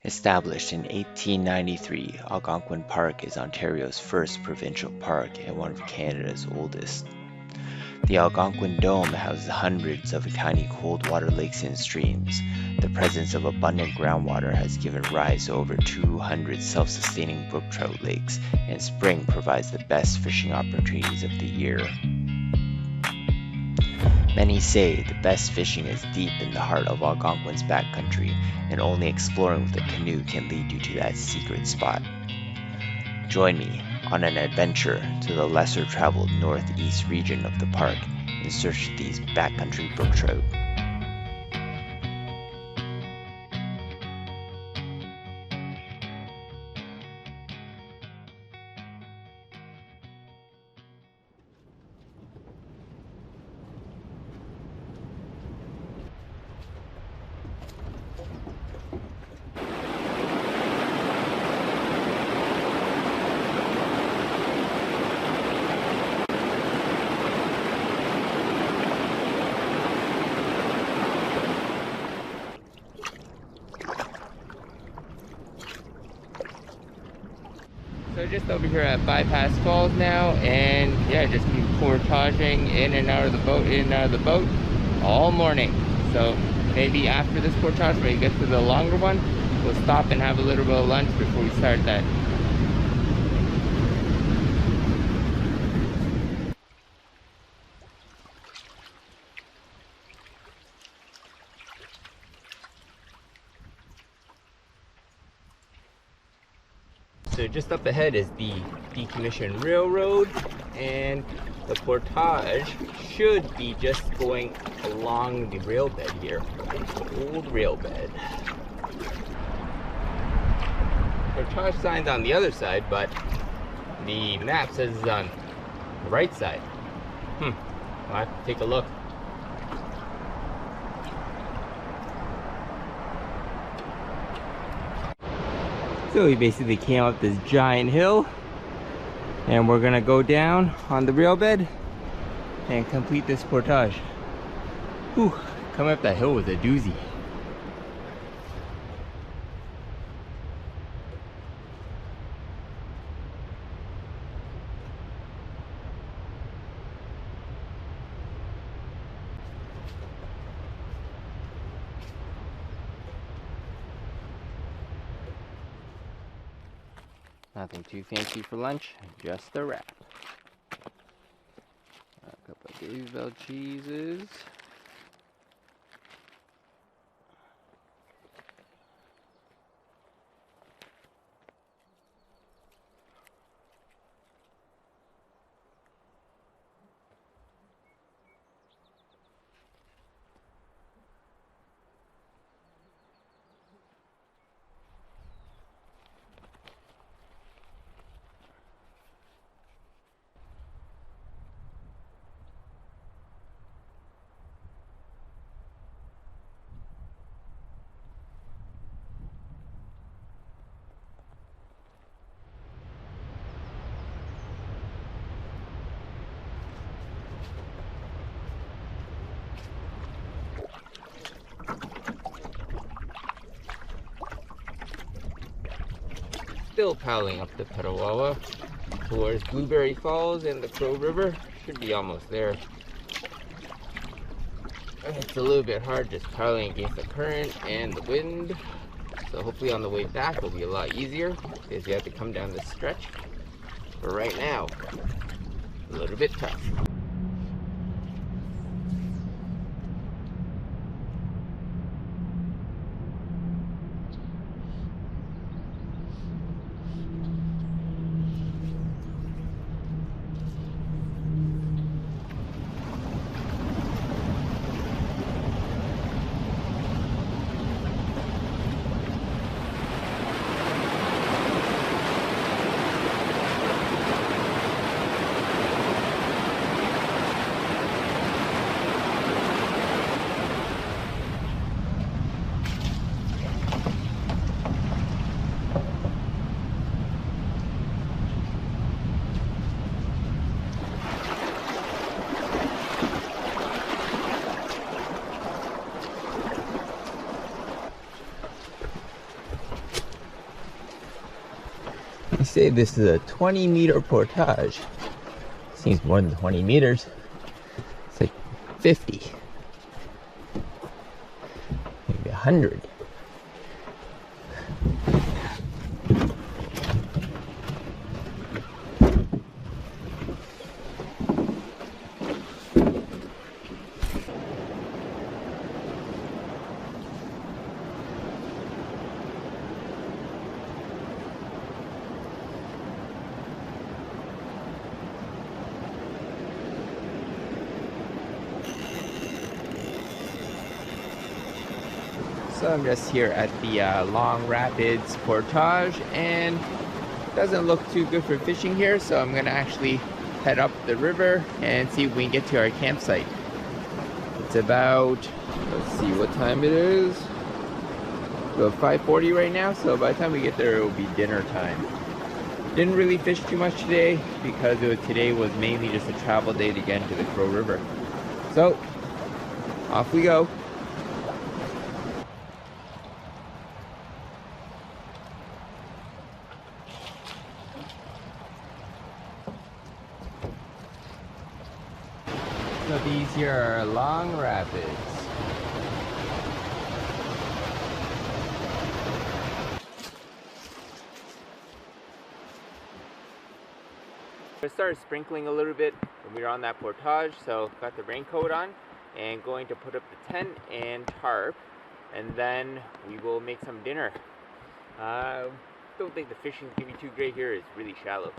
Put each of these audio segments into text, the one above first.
Established in 1893, Algonquin Park is Ontario's first provincial park and one of Canada's oldest. The Algonquin Dome houses hundreds of tiny cold water lakes and streams. The presence of abundant groundwater has given rise to over 200 self-sustaining brook trout lakes, and spring provides the best fishing opportunities of the year. Many say the best fishing is deep in the heart of Algonquin's backcountry, and only exploring with a canoe can lead you to that secret spot. Join me on an adventure to the lesser traveled northeast region of the park in search of these backcountry brook trout. So just over here at Bypass Falls now, and yeah, just keep portaging in and out of the boat, all morning. So maybe after this portage, when we get to the longer one, we'll stop and have a little bit of lunch before we start that. So just up ahead is the decommissioned railroad, and the portage should be just going along the rail bed here, the old rail bed. Portage sign's on the other side, but the map says it's on the right side. I'll have to take a look. So we basically came up this giant hill, and we're gonna go down on the rail bed and complete this portage. Whew, coming up that hill was a doozy. Nothing too fancy for lunch, just a wrap. A couple of Dave's Bell cheeses. Still paddling up the Petawawa towards Blueberry Falls and the Crow River. Should be almost there. It's a little bit hard just paddling against the current and the wind. So hopefully on the way back will be a lot easier because you have to come down this stretch. But right now, a little bit tough. say this is a 20-meter portage. Seems more than 20 meters. It's like 50, maybe 100. So I'm just here at the Long Rapids Portage, and it doesn't look too good for fishing here, so I'm gonna actually head up the river and see if we can get to our campsite. It's about, let's see what time it is. About 5:40 right now, so by the time we get there, it will be dinner time. Didn't really fish too much today because today was mainly just a travel day to get into the Crow River. So, off we go. So these here are Long Rapids. It started sprinkling a little bit when we were on that portage, so got the raincoat on and going to put up the tent and tarp, and then we will make some dinner. Don't think the fishing's gonna be too great here. It's really shallow.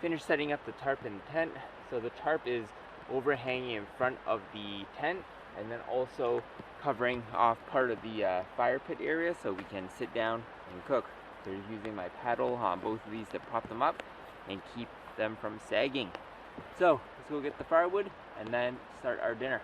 Finished setting up the tarp in the tent. So the tarp is overhanging in front of the tent and then also covering off part of the fire pit area so we can sit down and cook. So using my paddle on both of these to prop them up and keep them from sagging. So let's go get the firewood and then start our dinner.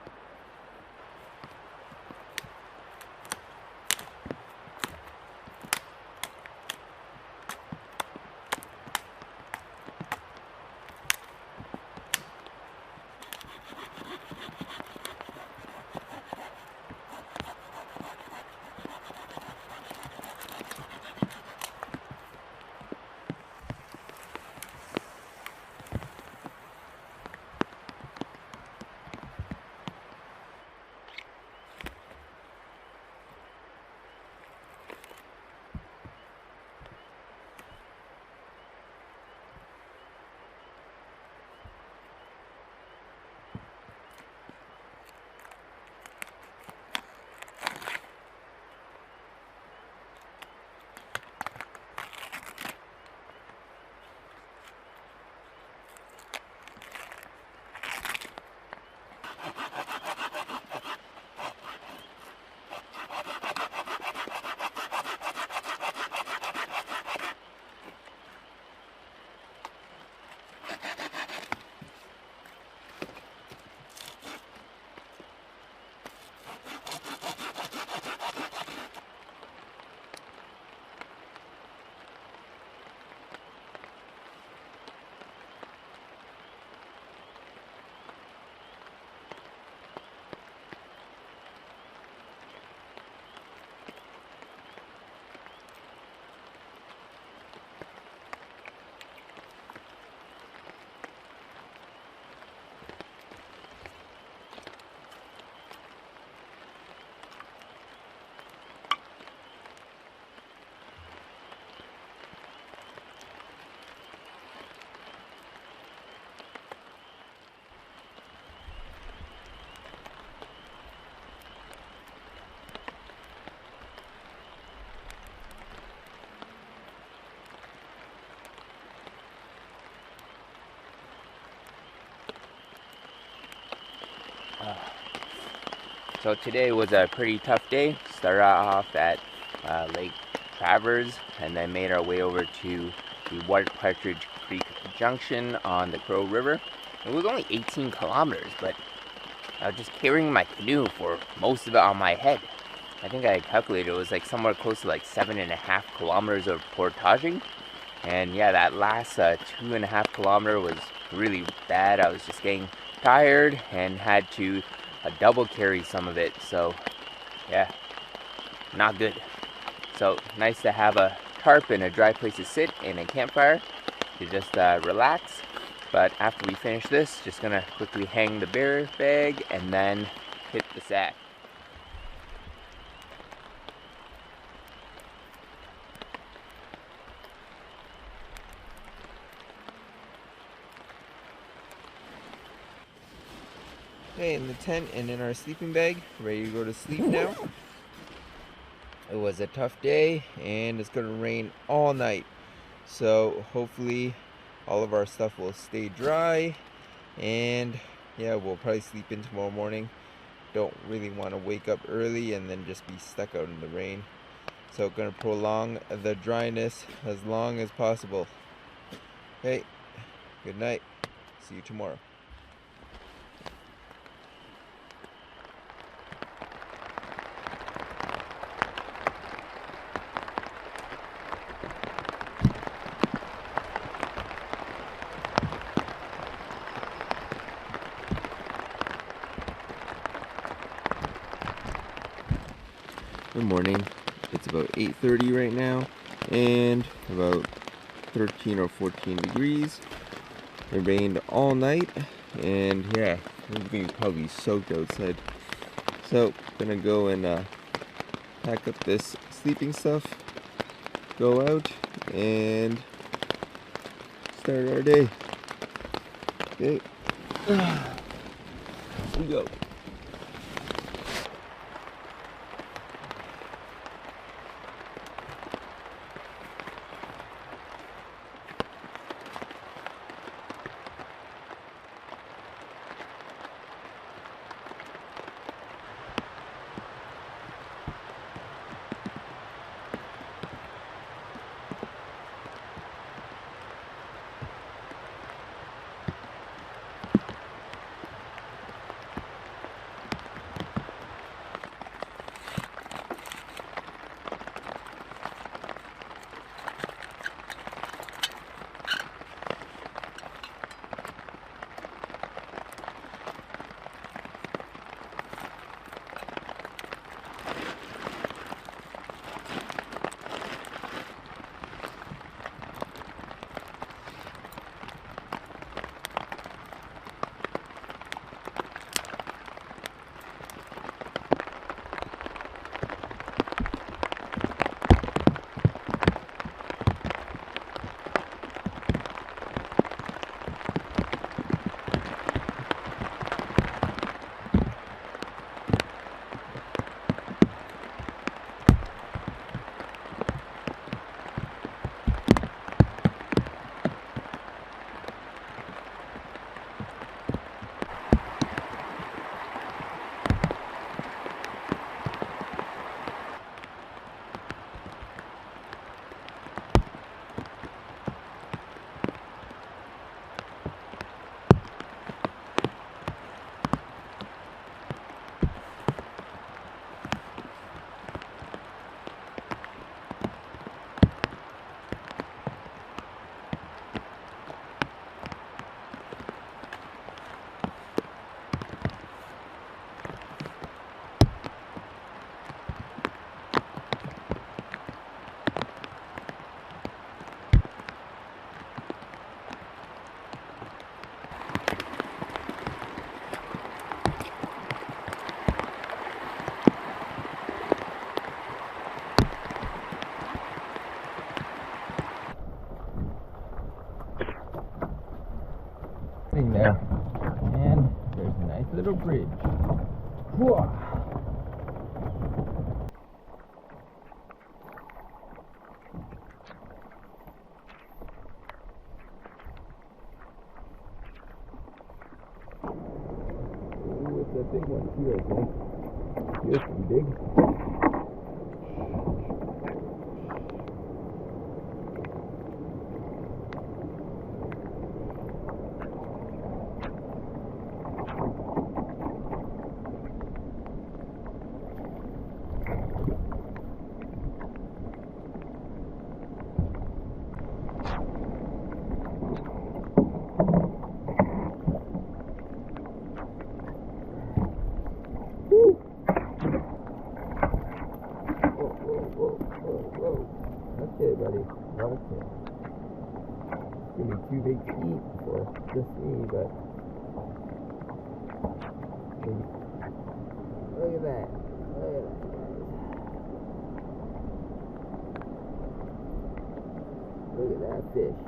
So today was a pretty tough day. Started off at Lake Travers and then made our way over to the White Partridge Creek Junction on the Crow River. It was only 18 kilometers, but I was just carrying my canoe for most of it on my head. I think I calculated it was like somewhere close to like 7.5 kilometers of portaging. And yeah, that last 2.5 kilometer was really bad. I was just getting tired and had to double carry some of it. So yeah, not good. So nice to have a tarp and a dry place to sit and a campfire to just relax. But after we finish this, just gonna quickly hang the bear bag and then hit the sack. Okay, in the tent and in our sleeping bag, ready to go to sleep now. It was a tough day and it's gonna rain all night. So hopefully all of our stuff will stay dry, and yeah, we'll probably sleep in tomorrow morning. Don't really want to wake up early and then just be stuck out in the rain. So gonna prolong the dryness as long as possible. Okay, good night. See you tomorrow. Good morning. It's about 8:30 right now and about 13 or 14 degrees. It rained all night and yeah, we're being probably soaked outside. So gonna go and pack up this sleeping stuff, go out and start our day. Okay. Here we go. There, and there's a nice little bridge. Whoa. Ooh, it's a big one too, I think. Feels pretty big. Okay, buddy. Okay. It's gonna be too big to eat for just me, but maybe. Look at that. Look at that. Look at that fish.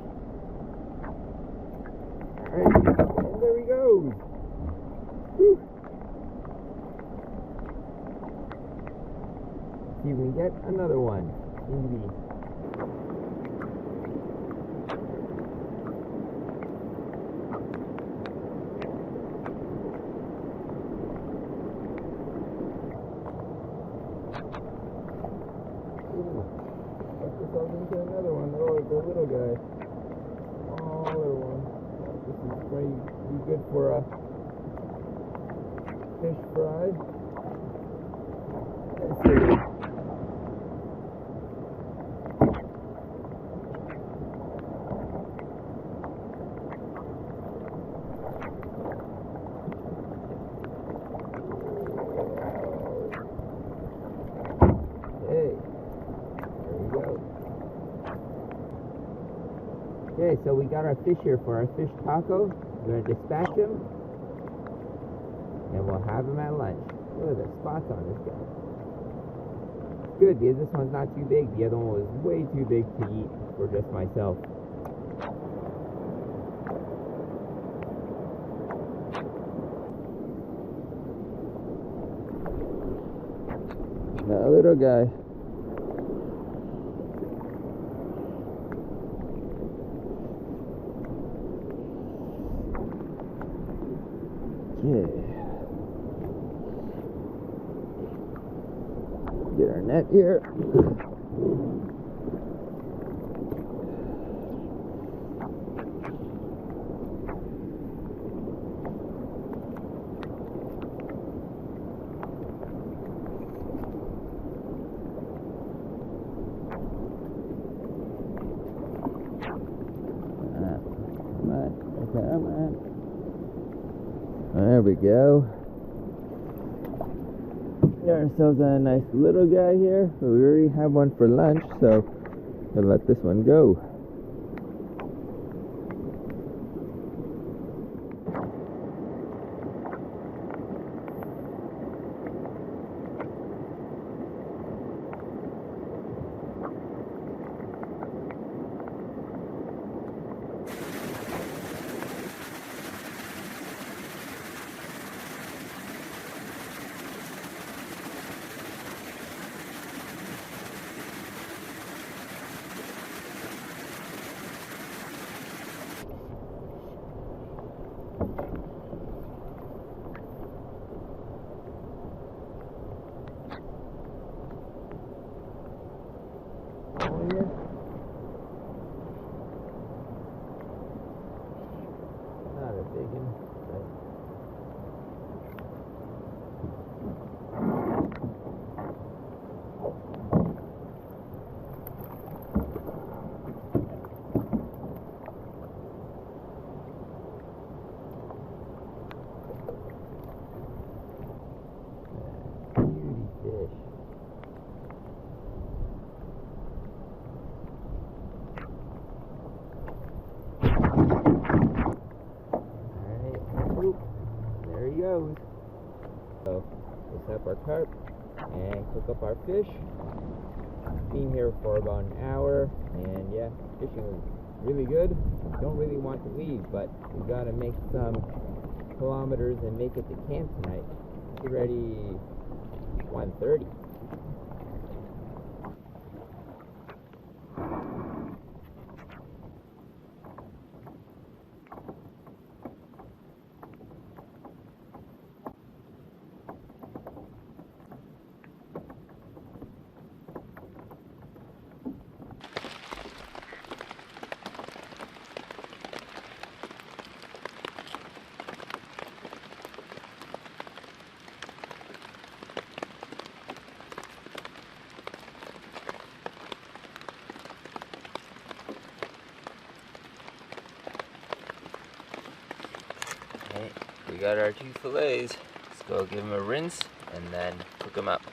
Alright, and there he goes. Whew. See if we can get another one. Maybe. Into another one. Oh, the little guy. Smaller one. This is going to be good for a fish fry. Let's see. Okay, so we got our fish here for our fish taco. We're going to dispatch him, and we'll have him at lunch. Look at the spots on this guy. Good, because this one's not too big. The other one was way too big to eat for just myself. That little guy. Okay. Get our net here. Come on. There we go. Got ourselves a nice little guy here. We already have one for lunch, so we'll let this one go. Not a big one, but beauty fish. There he goes. So we'll set up our carp and cook up our fish. Been here for about an hour, and yeah, fishing was really good. Don't really want to leave, but we gotta make some kilometers and make it to camp tonight. It's already 1:30. got our 2 fillets. Let's go give them a rinse and then cook them up.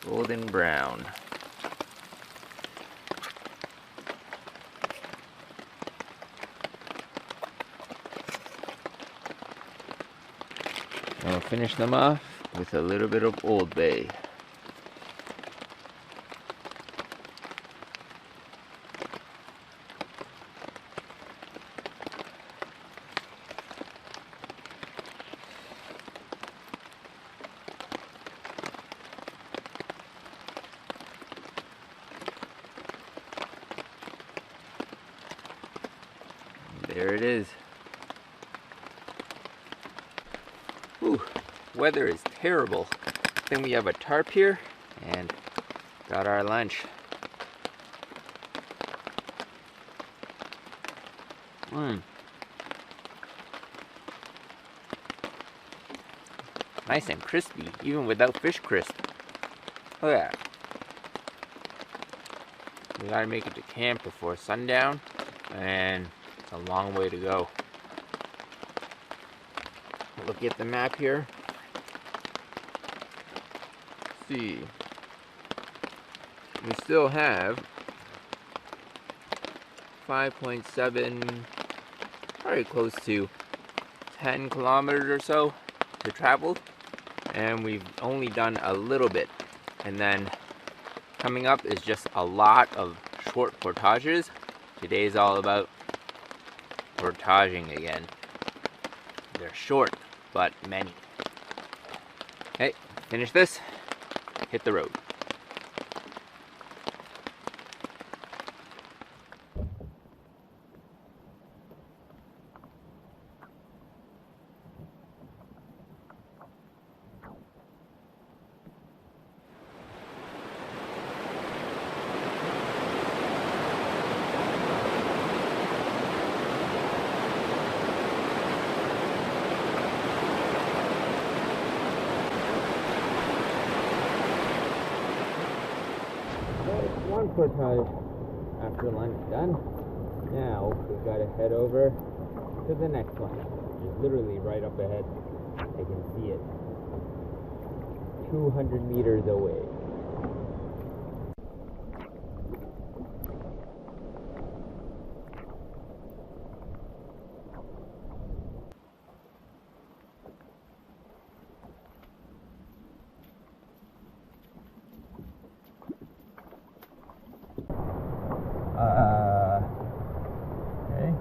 Golden brown. And we'll finish them off with a little bit of Old Bay. There it is. Whew, weather is terrible. Then we have a tarp here and got our lunch. Nice and crispy, even without fish crisp. Look at that. We gotta make it to camp before sundown, and it's a long way to go. Look at the map here. Let's see. We still have 5.7, probably close to 10 kilometers or so to travel, and we've only done a little bit. And then coming up is just a lot of short portages. Today's all about portaging again. They're short, but many. Okay, finish this, hit the road. One portage after lunch done. Now we've got to head over to the next one. It's literally right up ahead. I can see it. 200 meters away. Okay.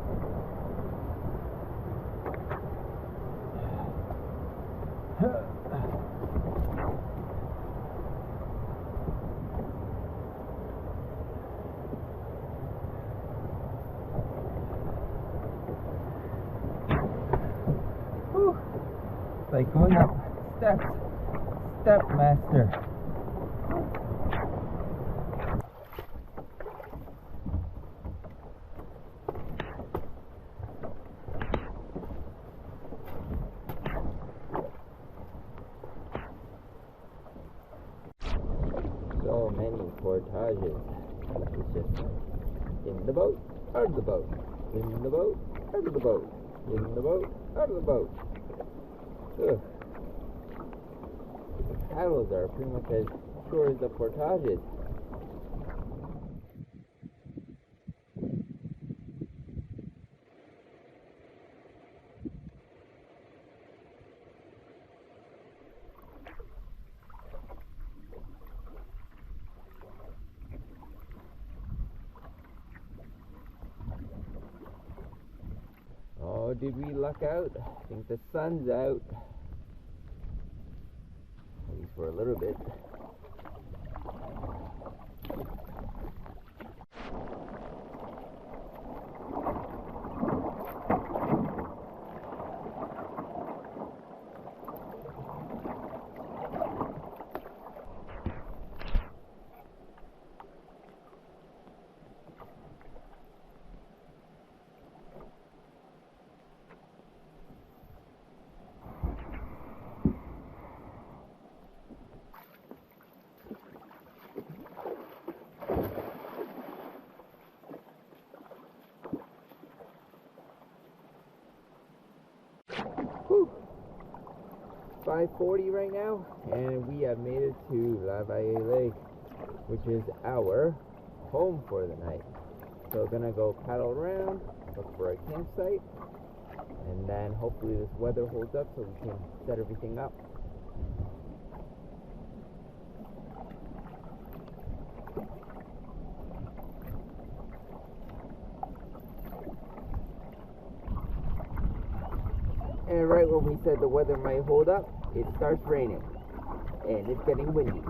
Whew. It's like going up steps, step master. So many portages. It's just in the boat, out of the boat, in the boat, out of the boat, in the boat, out of the boat. Ugh. The paddles are pretty much as short as the portages. Oh, did we luck out? I think the sun's out. At least for a little bit. Whew. 5:40 right now, and we have made it to La Valle Lake, which is our home for the night. So we're gonna go paddle around, look for a campsite, and then hopefully this weather holds up so we can set everything up. And right when we said the weather might hold up, it starts raining. And it's getting windy.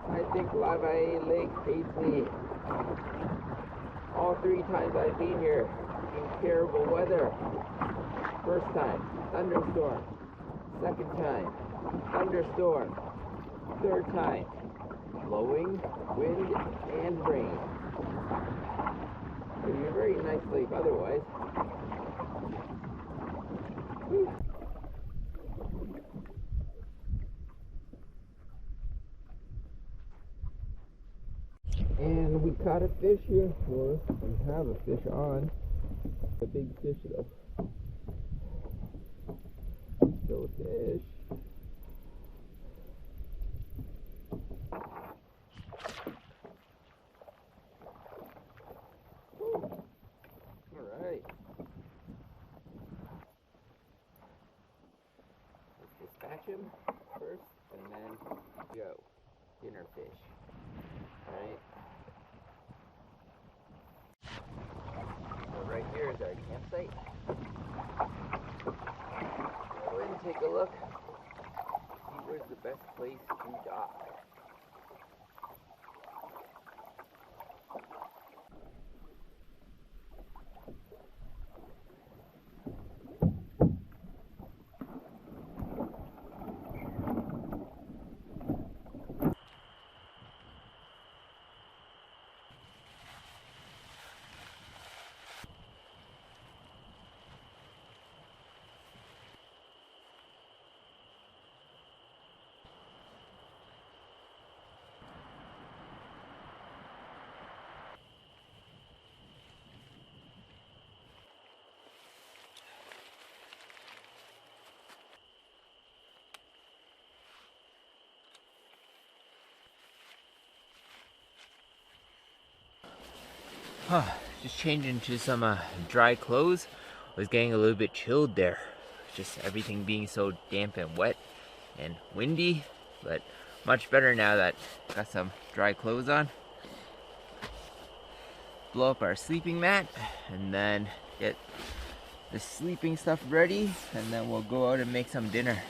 I think La Valle Lake hates me. All 3 times I've been here in terrible weather. First time, thunderstorm. Second time, thunderstorm. Third time, blowing wind and rain. It'd be a very nice lake otherwise. Whew. And we caught a fish here, or we have a fish on. A big fish though. Still a fish. Alright. Let's dispatch him first and then go. Dinner fish. Alright. So right here is our campsite. Go in and take a look. See where's the best place to dock. Just changing to some dry clothes. I was getting a little bit chilled there. Just everything being so damp and wet and windy, but much better now that I got some dry clothes on. Blow up our sleeping mat and then get the sleeping stuff ready, and then we'll go out and make some dinner.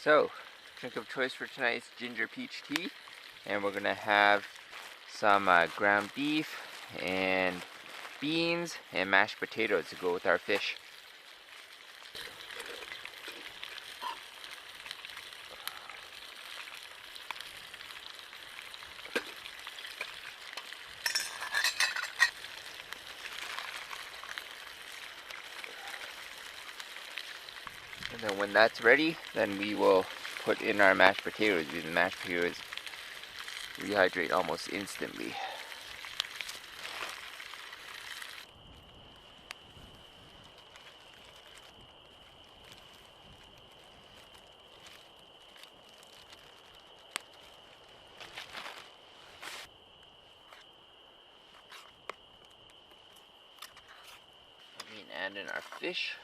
So, drink of choice for tonight is ginger peach tea, and we're gonna have some ground beef and beans and mashed potatoes to go with our fish. And then when that's ready, then we will put in our mashed potatoes. The mashed potatoes rehydrate almost instantly. And in our fish.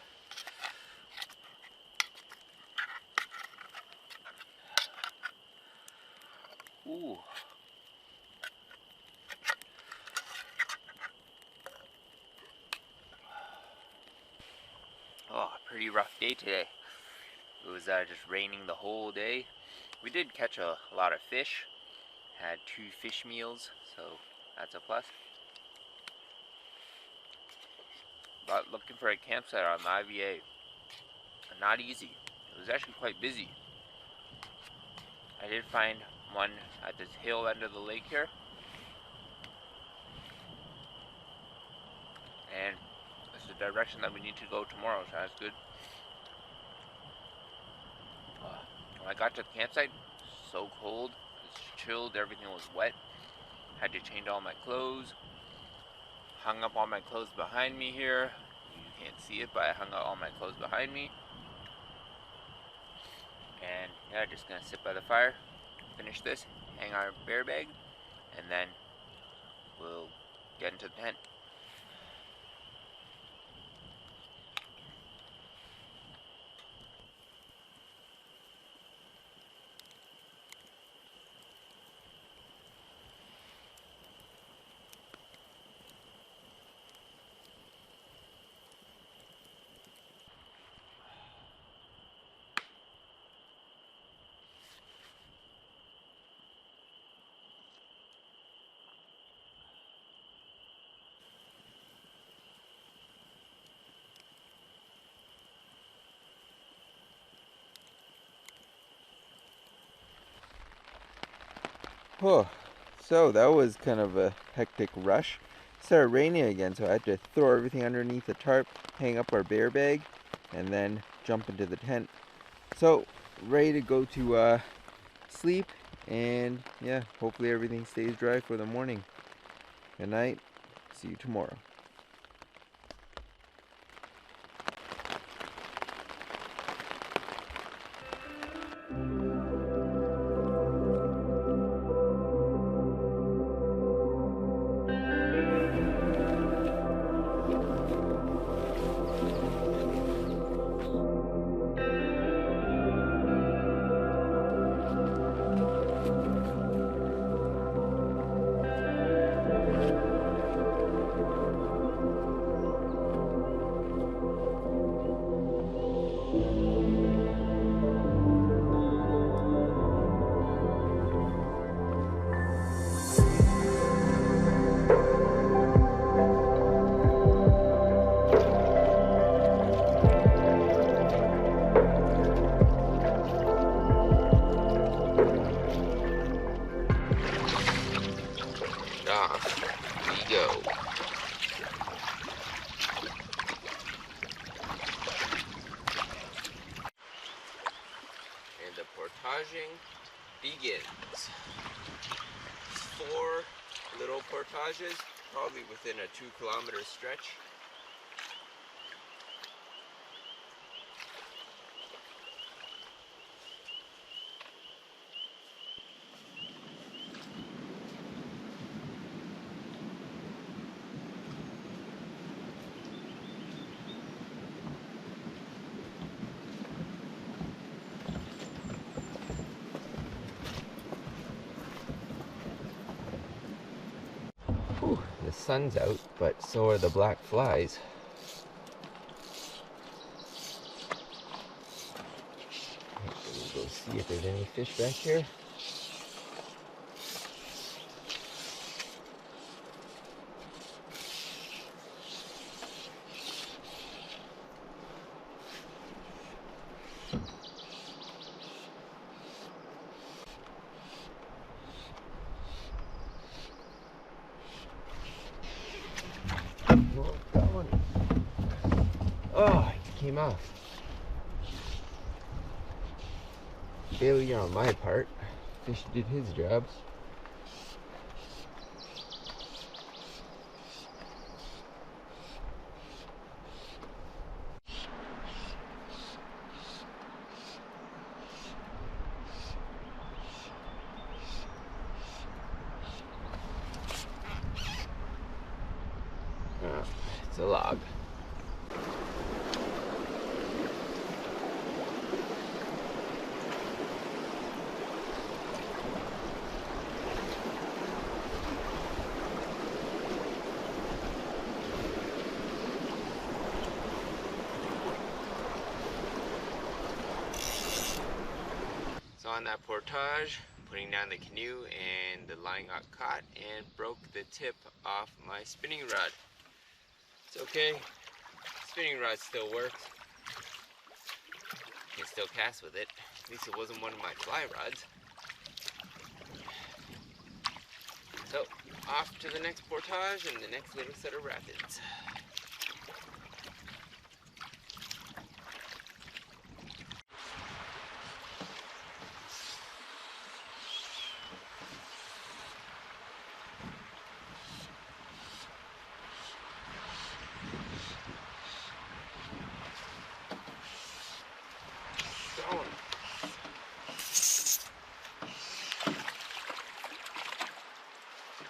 Ooh. Oh, pretty rough day today. It was just raining the whole day. We did catch a lot of fish. Had 2 fish meals, so that's a plus. But looking for a campsite on the IVA, not easy. It was actually quite busy. I did find one at this hill end of the lake here, and it's the direction that we need to go tomorrow, so that's good. When I got to the campsite, so cold, it's chilled, everything was wet. Had to change all my clothes. Hung up all my clothes behind me here. You can't see it, but I hung up all my clothes behind me. And yeah, just gonna sit by the fire, finish this, hang our bear bag, and then we'll get into the tent. Oh, so that was kind of a hectic rush. It started raining again, so I had to throw everything underneath the tarp, hang up our bear bag, and then jump into the tent. So, ready to go to sleep, and yeah, hopefully everything stays dry for the morning. Good night. See you tomorrow. Off we go. And the portaging begins. 4 little portages, probably within a 2-kilometer stretch. Whew, the sun's out, but so are the black flies. We'll go See if there's any fish back here. Oh, got one. Oh, it came off. Failure on my part. Fish did his job. Oh, it's a log. So on that portage, putting down the canoe, and the line got caught and broke the tip off my spinning rod. It's okay, spinning rod still works. Can still cast with it. At least it wasn't one of my fly rods. So off to the next portage and the next little set of rapids.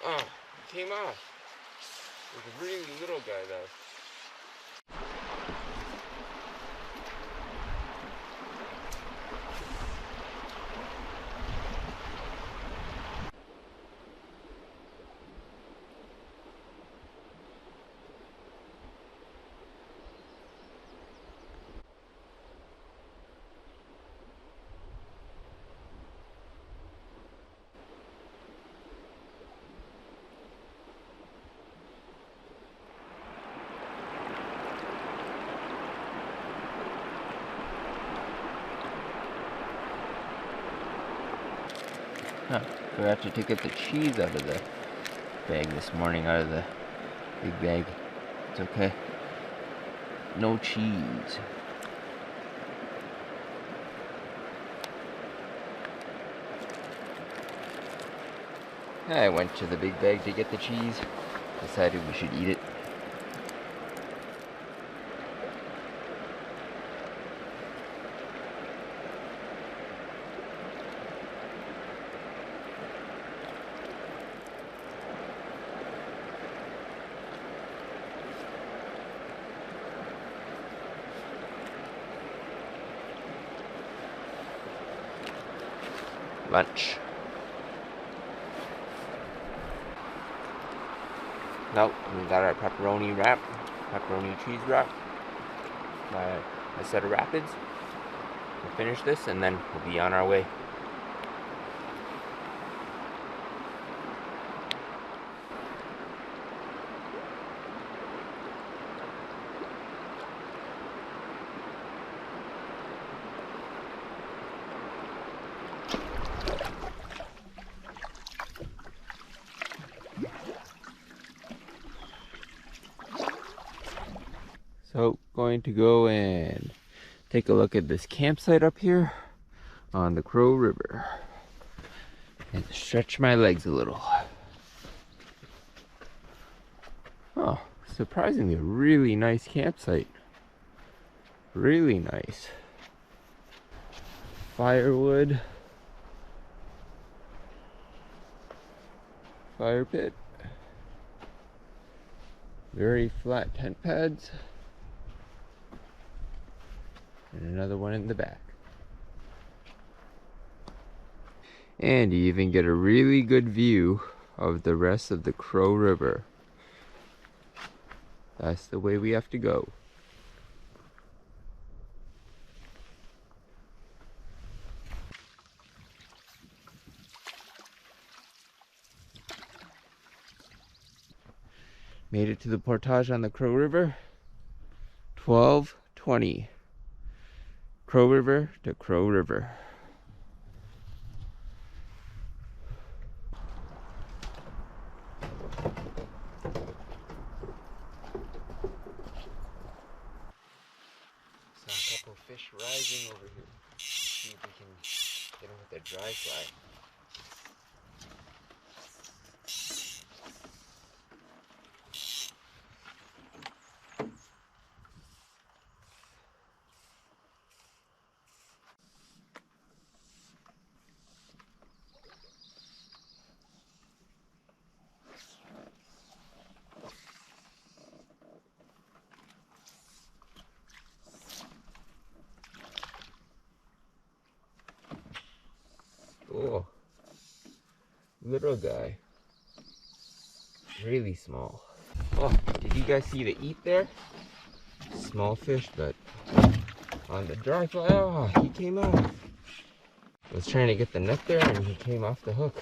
Oh, it came off. It was a really little guy though. Huh, forgot to get the cheese out of the bag this morning, out of the big bag. It's okay. No cheese. I went to the big bag to get the cheese. Decided we should eat it. Lunch. Nope, we got our pepperoni wrap, pepperoni cheese wrap, a set of rapids. We'll finish this and then we'll be on our way. So, going to go and take a look at this campsite up here on the Crow River and stretch my legs a little. Oh, surprisingly a really nice campsite. Really nice. Firewood. Fire pit. Very flat tent pads. And another one in the back. And you even get a really good view of the rest of the Crow River. That's the way we have to go. Made it to the portage on the Crow River. 12:20. Crow River to Crow River. Saw a couple fish rising over here. See if we can get them with a dry fly. Oh, little guy. Really small. Oh, did you guys see the eat there? Small fish, but on the dry fly, oh, he came off. I was trying to get the net there and he came off the hook.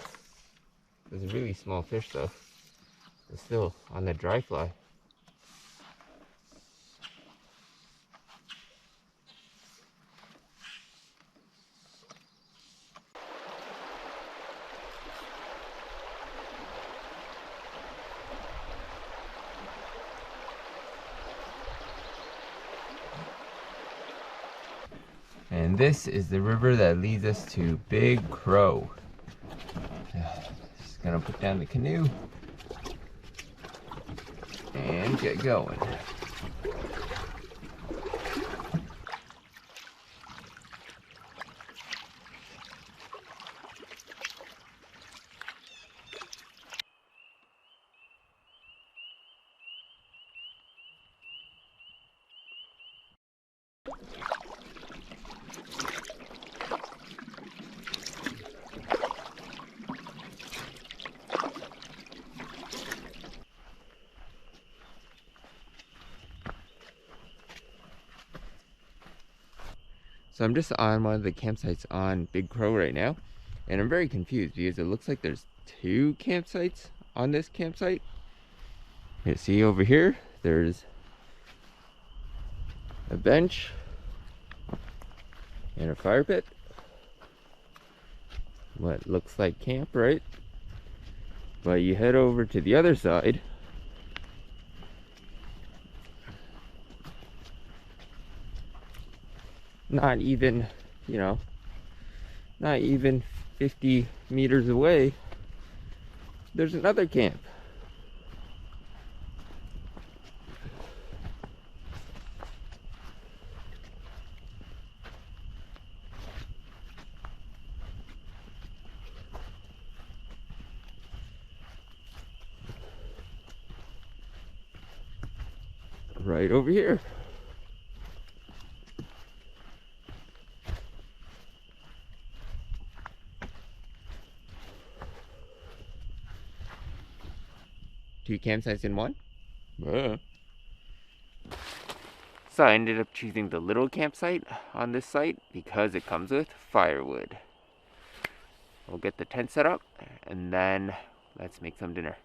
It was a really small fish though. It's still on the dry fly. And this is the river that leads us to Big Crow. Just gonna put down the canoe and get going. So I'm just on one of the campsites on Big Crow right now, and I'm very confused because it looks like there's two campsites on this campsite. You see over here, there's a bench and a fire pit. What looks like camp, right? But you head over to the other side, not even, not even 50 meters away, there's another camp. Right over here. Two campsites in one? So I ended up choosing the little campsite on this site because it comes with firewood. We'll get the tent set up and then let's make some dinner.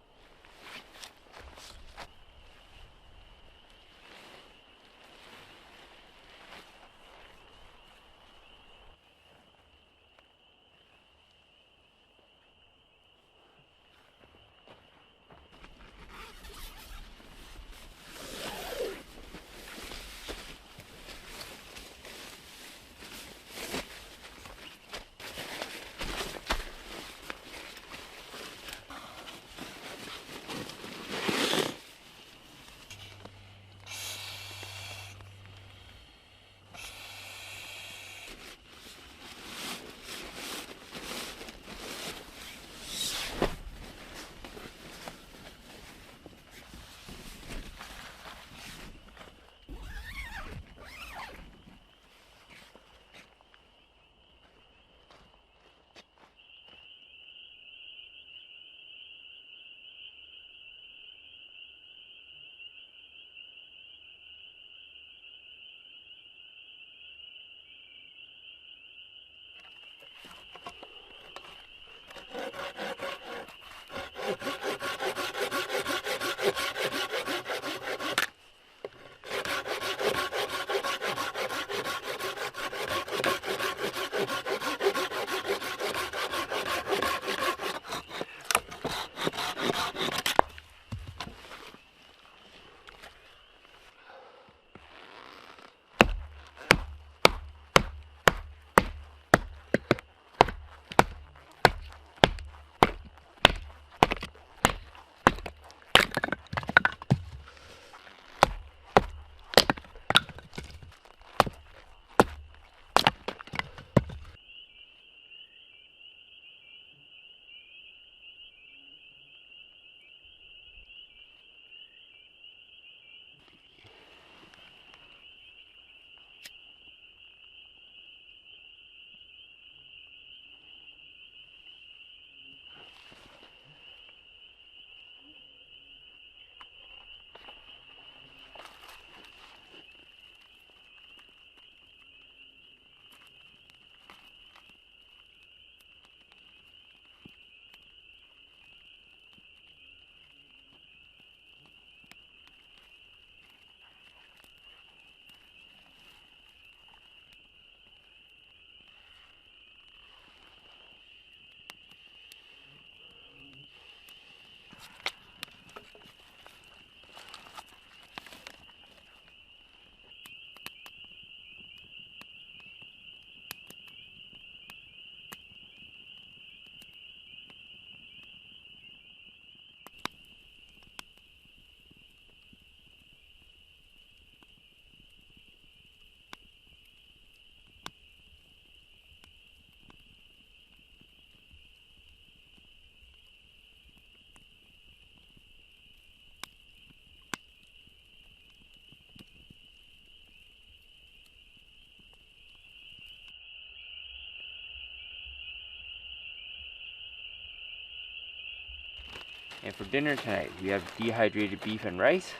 And for dinner tonight, we have dehydrated beef and rice.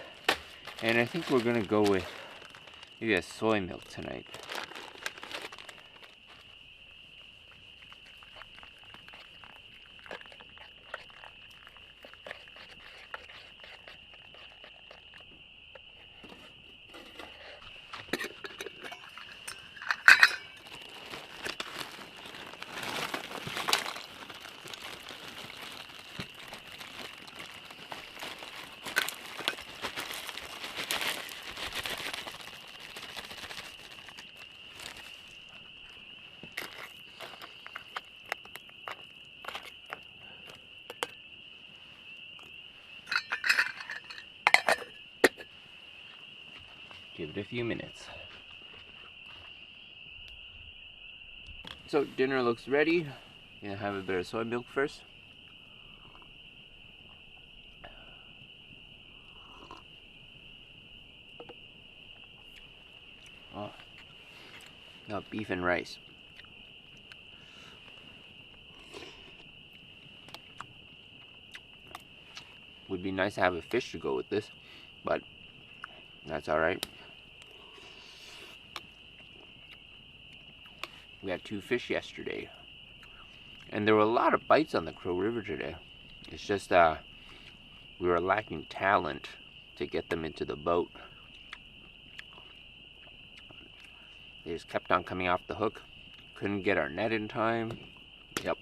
And I think we're gonna go with maybe a soy milk tonight. Give it a few minutes. So dinner looks ready. Gonna have a bit of soy milk first. Oh, now beef and rice. Would be nice to have a fish to go with this, but that's alright. We had 2 fish yesterday, and there were a lot of bites on the Crow River today. It's just we were lacking talent to get them into the boat. They just kept on coming off the hook. Couldn't get our net in time. Yep,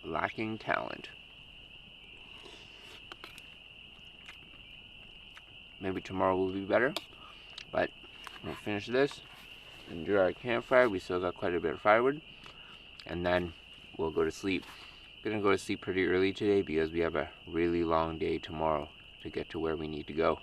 lacking talent. Maybe tomorrow will be better, but we'll finish this, enjoy our campfire. We still got quite a bit of firewood, and then we'll go to sleep. Gonna go to sleep pretty early today because we have a really long day tomorrow to get to where we need to go.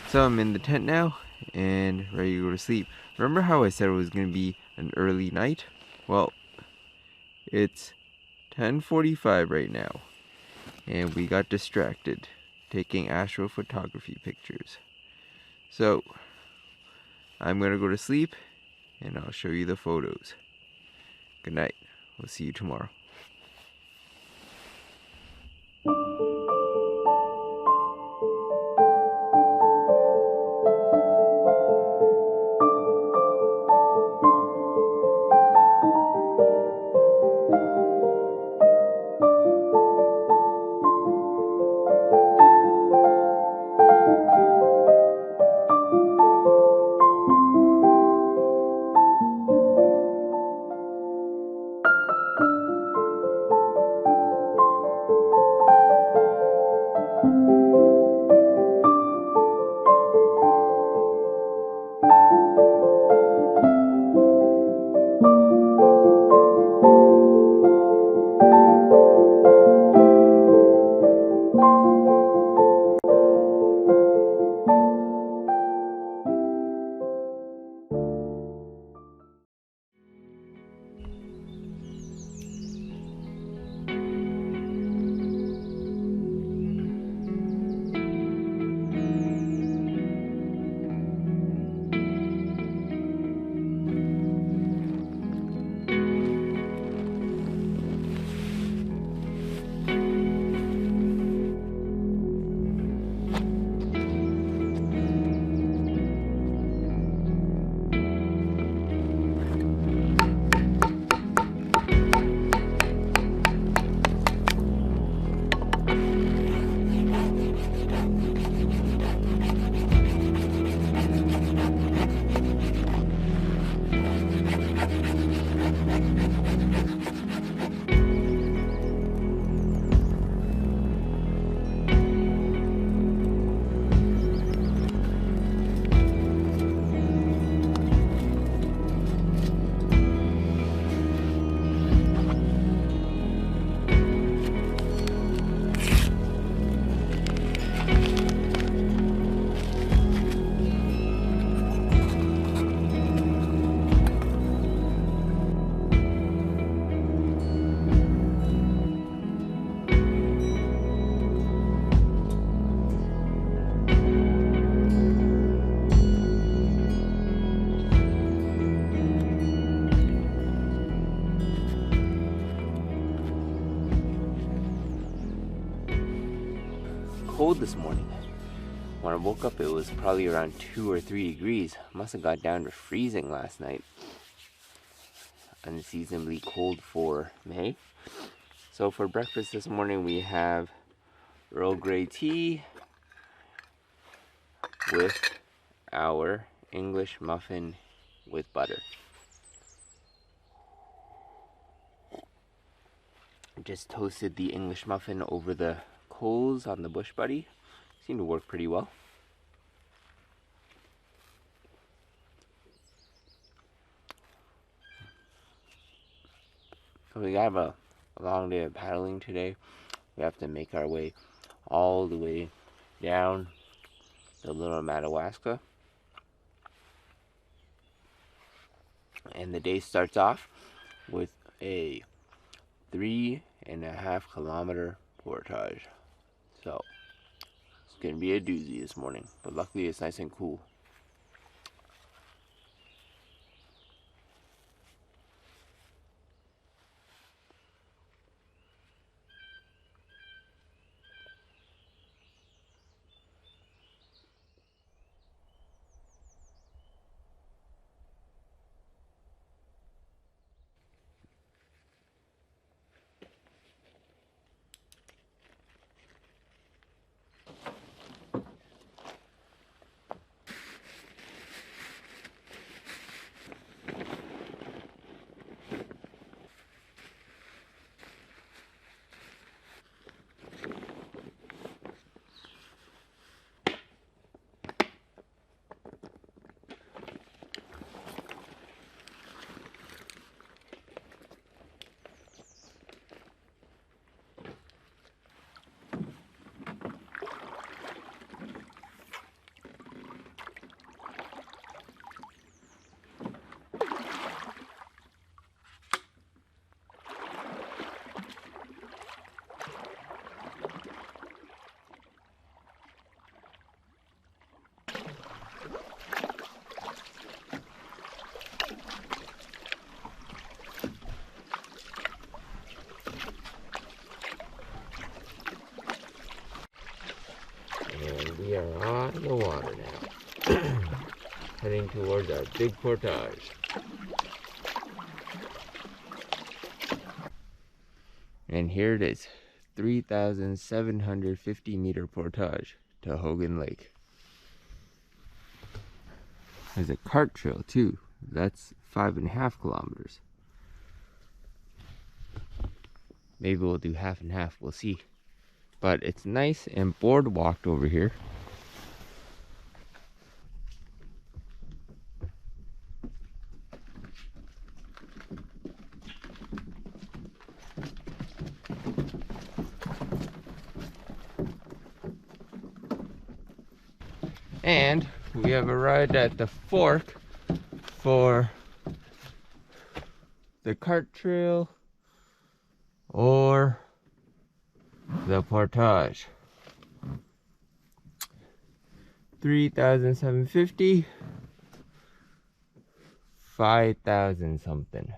So I'm in the tent now and ready to go to sleep. Remember how I said it was going to be an early night? Well, it's 10:45 right now, and we got distracted taking astrophotography pictures. So I'm going to go to sleep and I'll show you the photos. Good night. We'll see you tomorrow. cold this morning. When I woke up, it was probably around 2 or 3 degrees. Must have got down to freezing last night. Unseasonably cold for May. So for breakfast this morning, we have Earl Grey tea with our English muffin with butter. Just toasted the English muffin over the coals on the Bush Buddy. Seemed to work pretty well. So we have a long day of paddling today. We have to make our way all the way down the Little Madawaska. And the day starts off with a 3.5 kilometer portage. So it's gonna be a doozy this morning, but luckily it's nice and cool. We are on the water now, heading towards our big portage. And here it is, 3,750 meter portage to Hogan Lake. There's a cart trail too. That's 5.5 kilometers. Maybe we'll do half and half, we'll see. But it's nice and boardwalked over here. And we have arrived at the fork for the cart trail or the portage. 3,750, 5,000 something.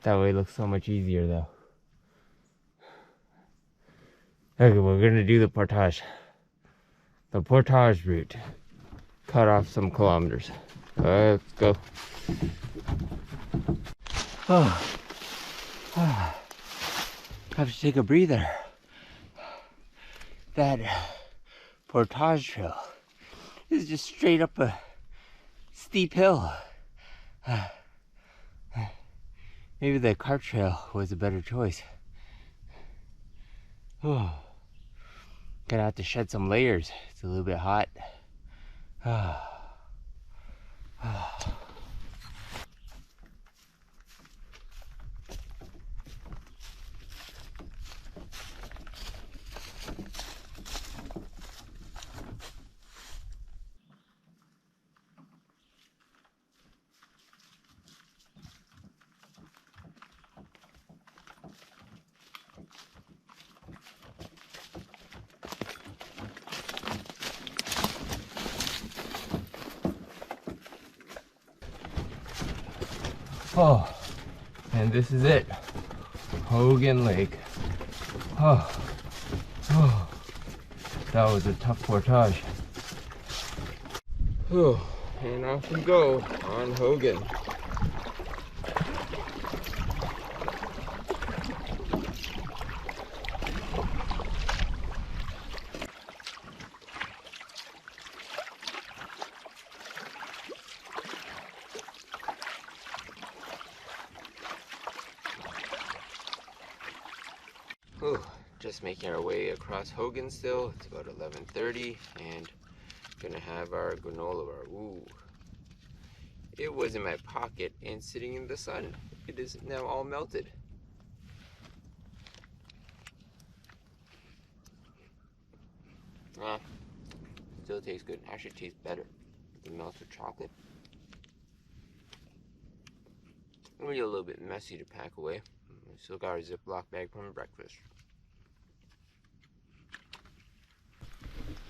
That way it looks so much easier though. Okay, we're gonna do the portage. The portage route. Cut off some kilometers. Let's go. Have to take a breather. That portage trail is just straight up a steep hill. Maybe the cart trail was a better choice. Gonna have to shed some layers. It's a little bit hot. Oh, and this is it, Hogan Lake. Oh, That was a tough portage. Whew. And off we go on Hogan. Whew. Just making our way across Hogan still. It's about 11:30 and gonna have our granola bar. Ooh. It was in my pocket and sitting in the sun. It is now all melted. Still tastes good. Actually tastes better with the melted chocolate. It'll be a little bit messy to pack away. I still got a Ziploc bag from breakfast.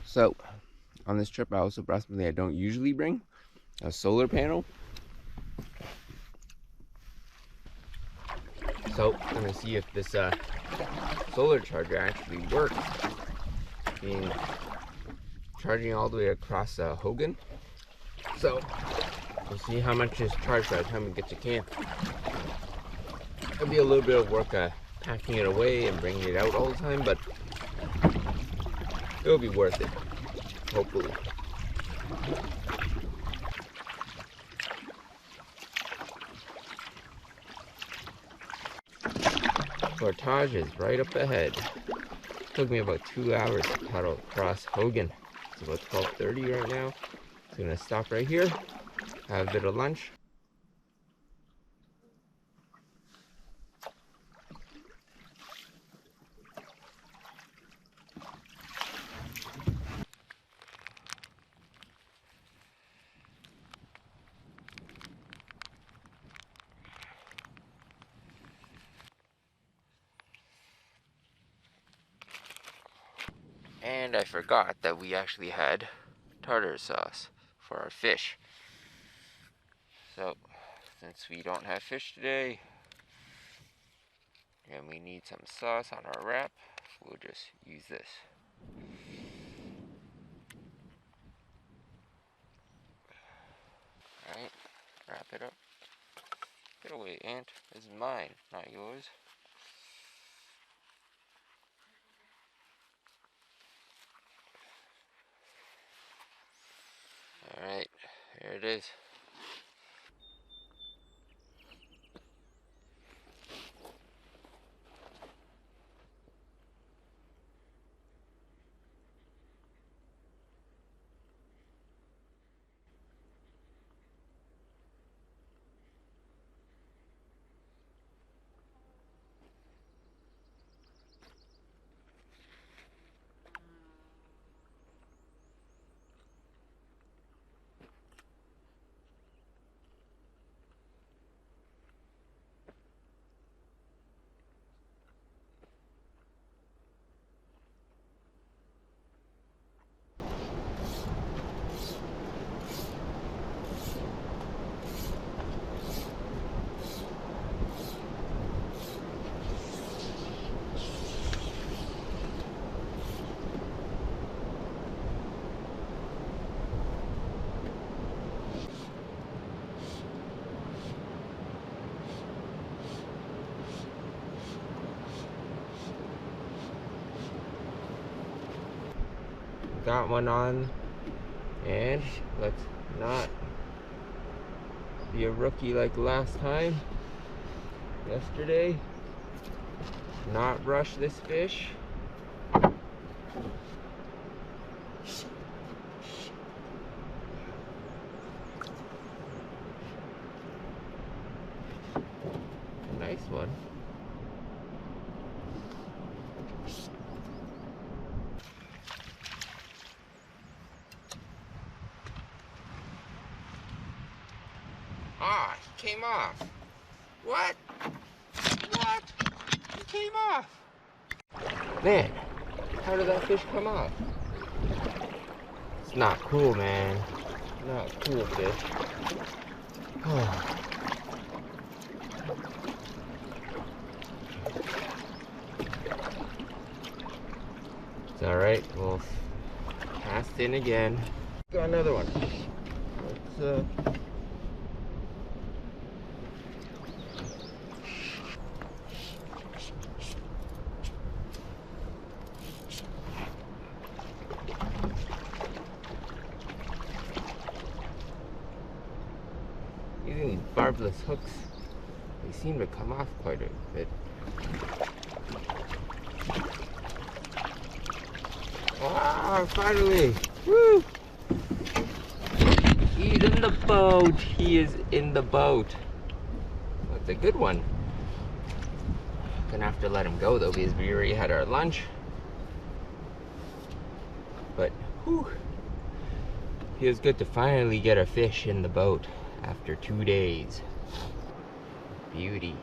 So, on this trip I also brought something I don't usually bring. A solar panel. So, I'm gonna see if this solar charger actually works. Charging all the way across Hogan. So, we'll see how much is charged by the time we get to camp. It'll be a little bit of work packing it away and bringing it out all the time, but it'll be worth it, hopefully. Portage is right up ahead. Took me about 2 hours to paddle across Hogan. It's about 12:30 right now. So I'm gonna stop right here, have a bit of lunch. And I forgot that we actually had tartar sauce for our fish. So, since we don't have fish today, and we need some sauce on our wrap, we'll just use this. Alright, wrap it up. Get away, ant. This is mine, not yours. Alright, here it is. Got one on, and let's not be a rookie like last time, yesterday. Not rush this fish. Nice one. Ah, he came off. What? What? He came off. Man, how did that fish come off? It's not cool, man. Not cool fish. It's alright, we'll Cast in again. Got another one. Let's using these barbless hooks, they seem to come off quite a bit. Ah, finally! Woo! He's in the boat. He is in the boat. That's a good one. Gonna have to let him go though because we already had our lunch. But whew, feels good to finally get a fish in the boat after 2 days. Beauty.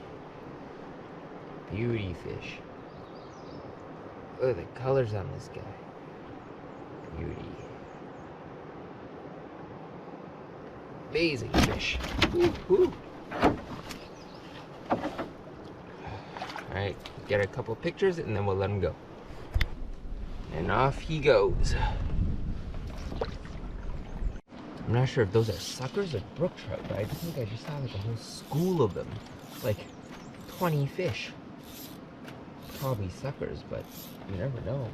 Beauty fish. Look at the colors on this guy. Beauty. Amazing fish. Woo-hoo. Alright, get a couple pictures and then we'll let him go. And off he goes. I'm not sure if those are suckers or brook trout, but I think I just saw like a whole school of them. Like 20 fish. Probably suckers, but you never know.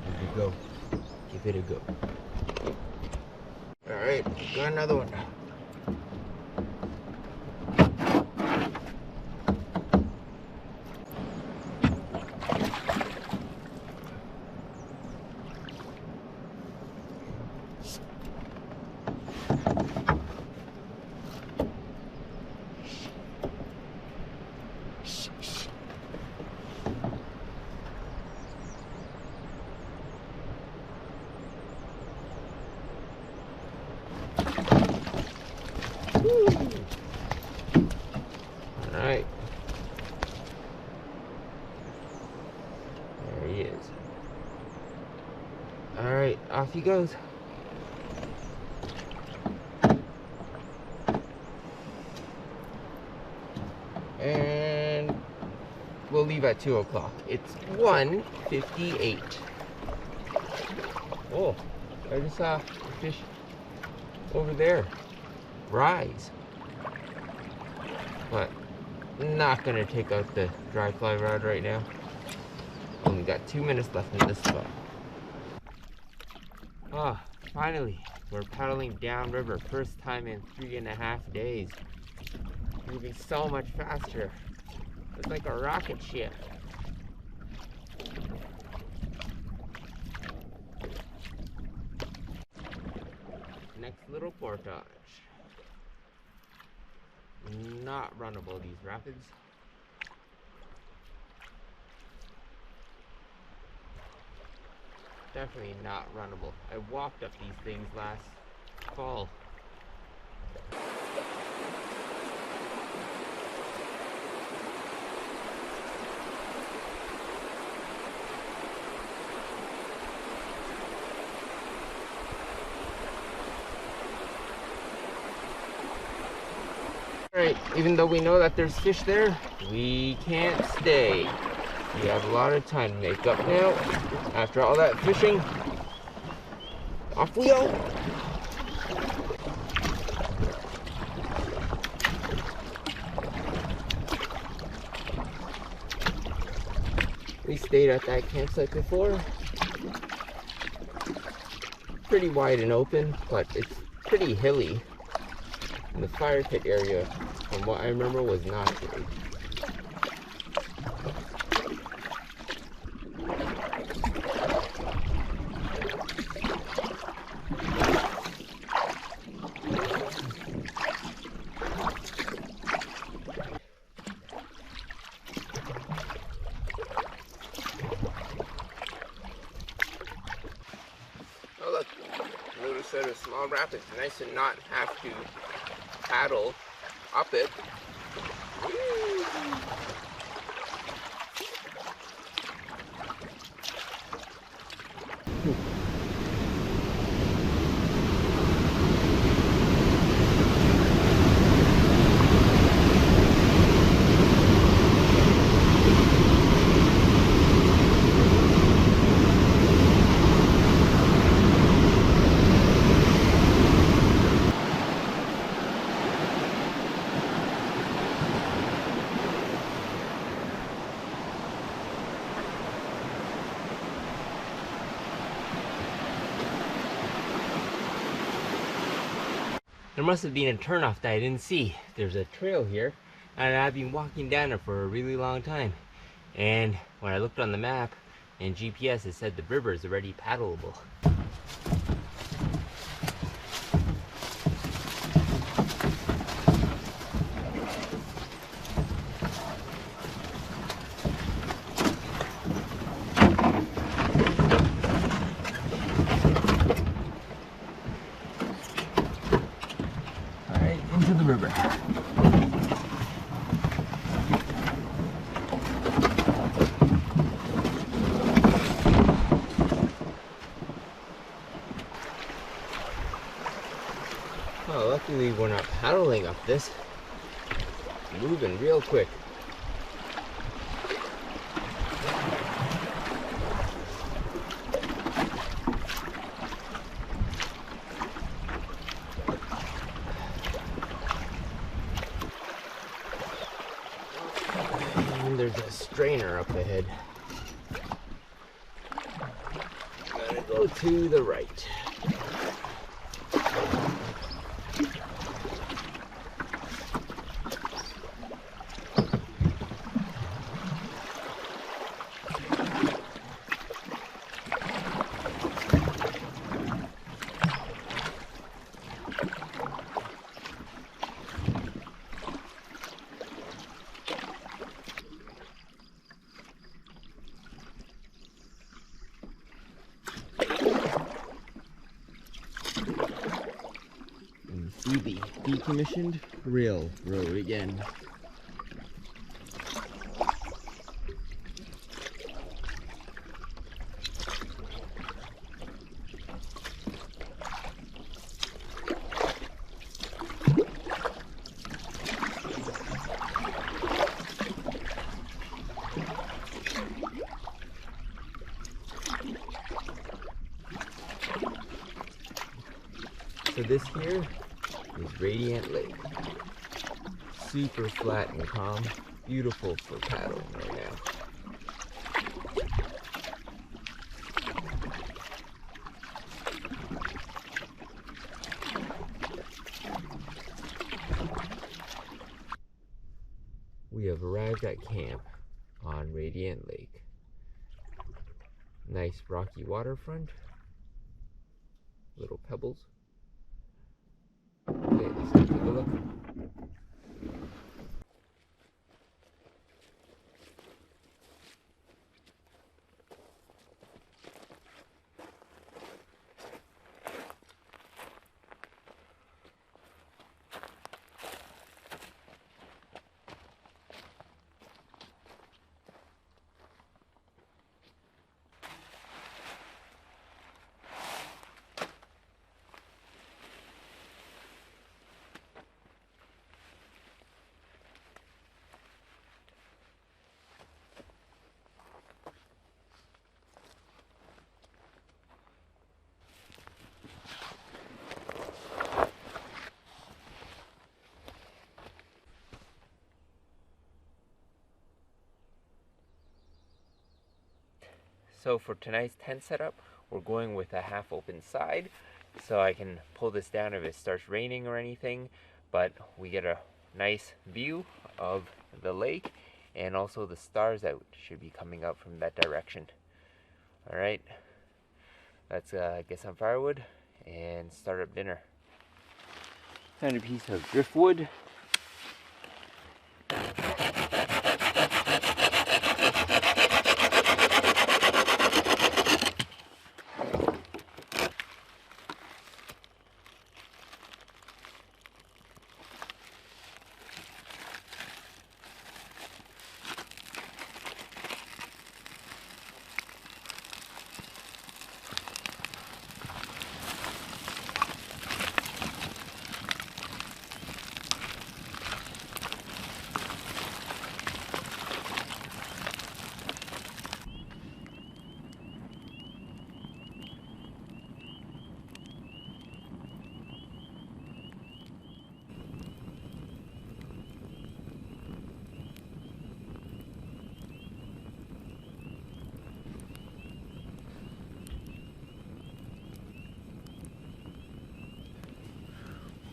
Give it a go. Give it a go. Alright, got another one. Alright. There he is. Alright, off he goes. And we'll leave at 2 o'clock. It's 1:58. Oh, I just saw a fish over there rise. But not gonna take out the dry fly rod right now. Only got 2 minutes left in this spot. Ah, finally, we're paddling downriver. First time in 3.5 days. Moving so much faster. It's like a rocket ship. Next little portage. Not runnable, these rapids. Definitely not runnable. I walked up these things last fall. Alright, even though we know that there's fish there, we can't stay. We have a lot of time to make up now. After all that fishing, off we go. We stayed at that campsite before. Pretty wide and open, but it's pretty hilly. And the fire pit area, from what I remember, was not great. Oh look, notice that a small rapid. It's nice to not have to paddle up it. there must have been a turnoff that I didn't see. There's a trail here, and I've been walking down it for a really long time. And when I looked on the map and GPS, it said the river is already paddleable. All right, into the river. Oh, luckily we're not paddling up this. It's moving real quick. And there's a strainer up ahead. Gotta go to the right. See the decommissioned railroad again. So this here is Radiant Lake. Super flat and calm. Beautiful for paddling right now. We have arrived at camp on Radiant Lake. Nice rocky waterfront. Little pebbles. Okay, let's take a look. So for tonight's tent setup, we're going with a half open side, so I can pull this down if it starts raining or anything, but we get a nice view of the lake and also the stars that should be coming up from that direction. All right, let's get some firewood and start up dinner. Found a piece of driftwood.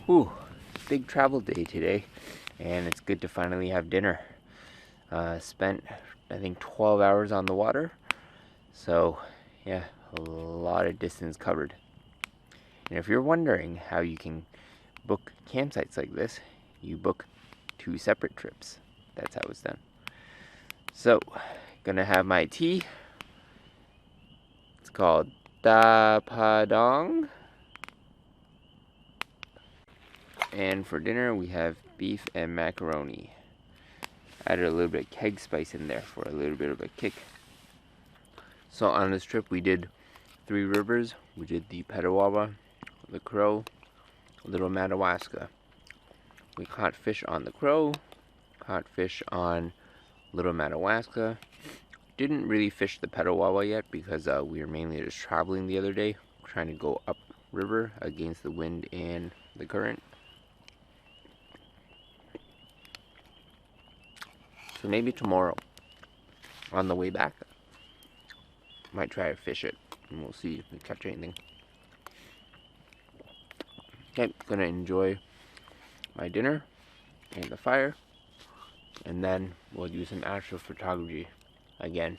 Whew, big travel day today, and it's good to finally have dinner. Spent, I think, 12 hours on the water, so yeah, a lot of distance covered. And if you're wondering how you can book campsites like this, you book 2 separate trips. That's how it's done. So, gonna have my tea. It's called Da Padong. And for dinner, we have beef and macaroni. Added a little bit of keg spice in there for a little bit of a kick. So on this trip, we did 3 rivers. We did the Petawawa, the Crow, Little Madawaska. We caught fish on the Crow, caught fish on Little Madawaska. Didn't really fish the Petawawa yet because we were mainly just traveling the other day, trying to go up river against the wind and the current. So maybe tomorrow, on the way back, might try to fish it, and we'll see if we catch anything. Okay, gonna enjoy my dinner and the fire, and then we'll do some astrophotography again.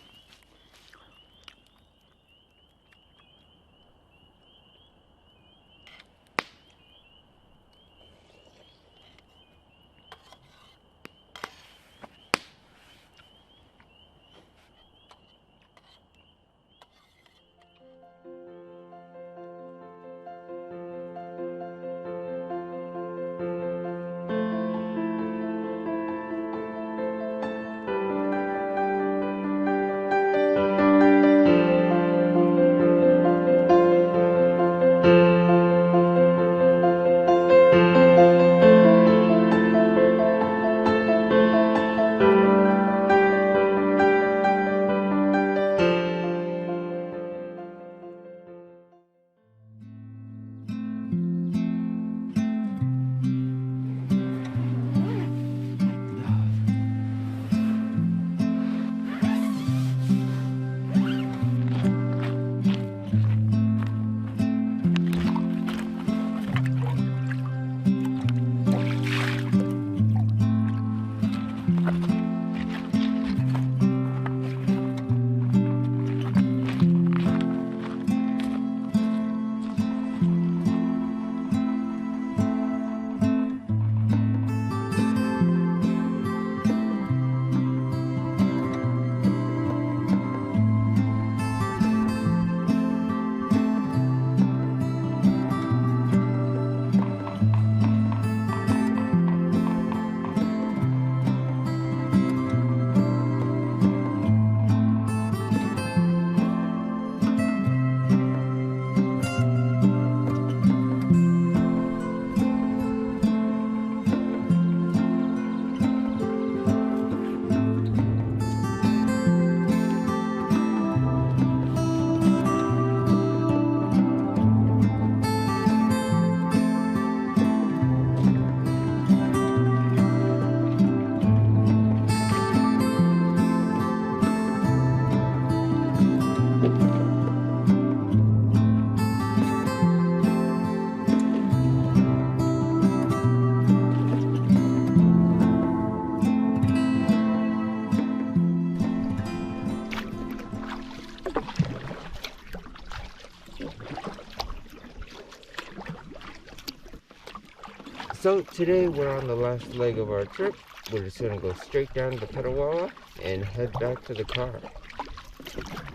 So today we're on the last leg of our trip. We're just gonna go straight down to Petawawa and head back to the car.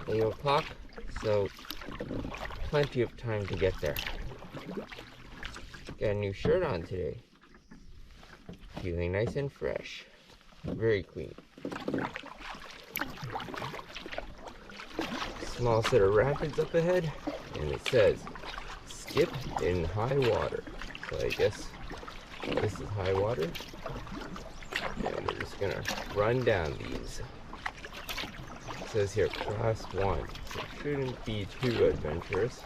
8 o'clock, so plenty of time to get there. Got a new shirt on today. Feeling nice and fresh. Very clean. Small set of rapids up ahead, and it says, skip in high water. So I guess this is high water, and we're just gonna run down these. It says here class 1, so it shouldn't be too adventurous.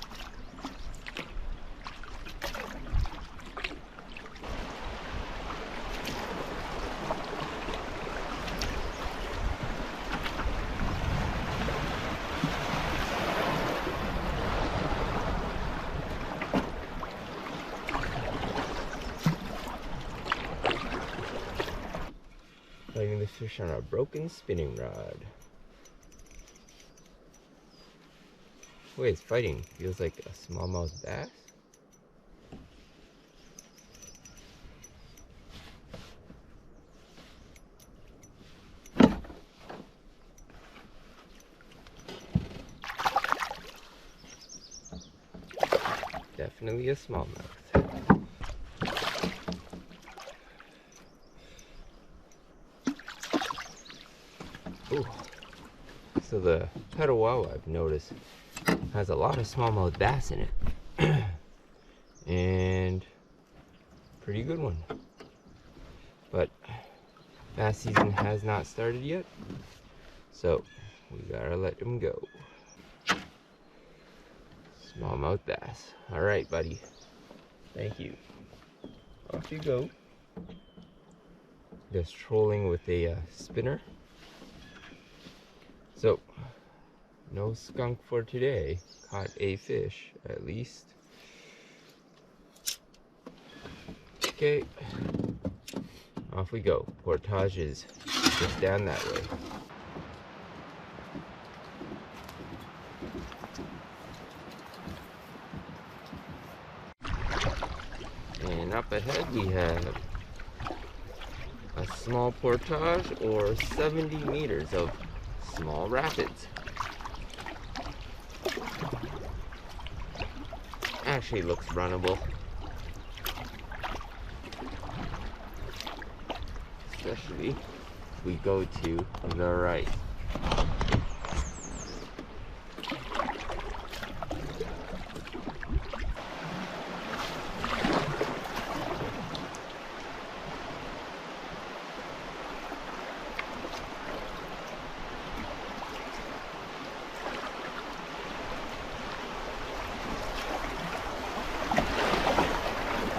to fish on a broken spinning rod. Wait, it's fighting. Feels like a smallmouth bass. Definitely a smallmouth. Ooh. So the Petawawa, I've noticed, has a lot of smallmouth bass in it. And pretty good one. But bass season has not started yet, so we gotta let them go. Smallmouth bass. All right, buddy. Thank you. Off you go. Just trolling with a spinner. So, no skunk for today. Caught a fish, at least. Okay. Off we go. Portage is just down that way. And up ahead we have a small portage, or 70 meters of small rapids. Actually looks runnable. Especially if we go to the right.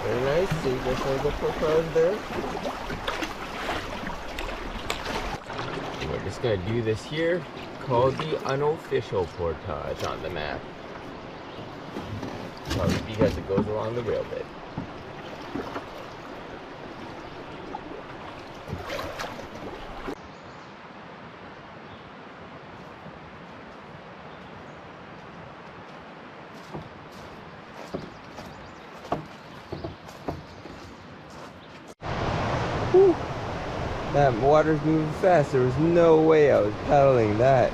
Very nice. See, just a little portage there. We're just gonna do this here, called the unofficial portage on the map. Probably because it goes along the rail bed. Whew. That water's moving fast. There was no way I was paddling that.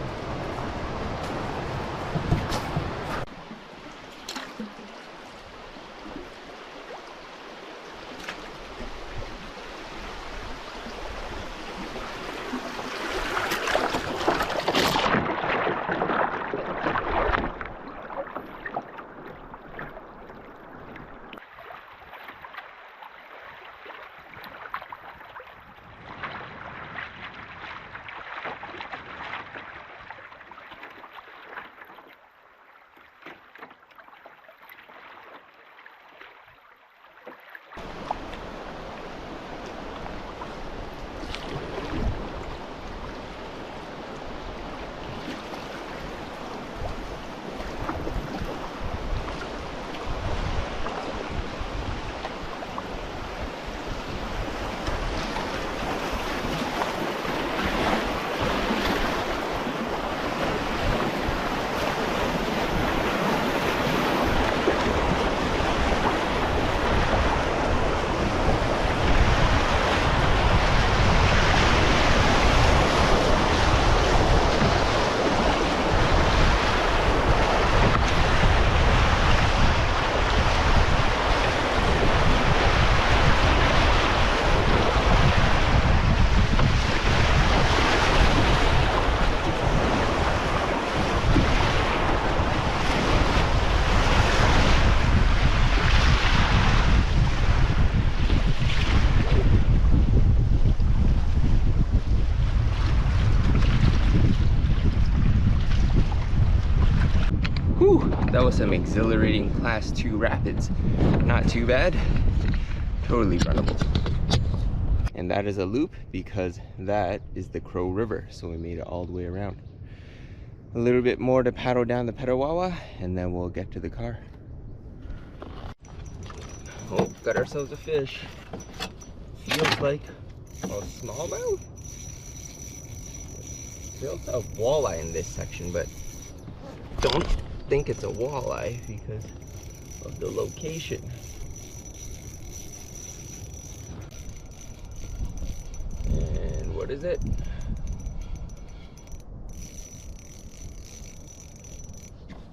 Whew, that was some exhilarating class 2 rapids. Not too bad, totally runnable. And that is a loop because that is the Crow River, so we made it all the way around. A little bit more to paddle down the Petawawa and then we'll get to the car. Oh, got ourselves a fish. Feels like a smallmouth. We also have walleye in this section, but don't think it's a walleye because of the location. And what is it?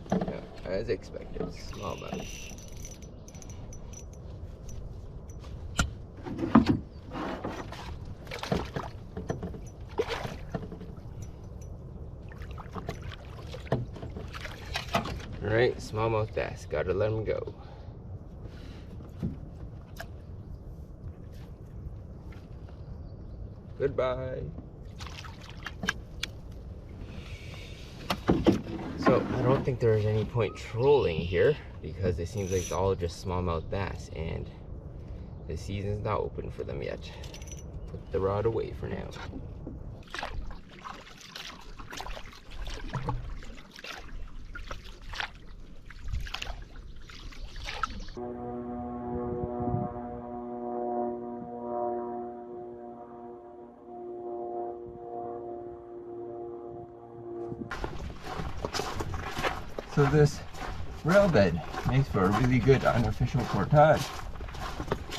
Yeah, as expected, smallmouth. Alright, smallmouth bass, gotta let him go. Goodbye. So, I don't think there's any point trolling here because it seems like it's all just smallmouth bass and the season's not open for them yet. Put the rod away for now. So this rail bed makes for a really good unofficial portage.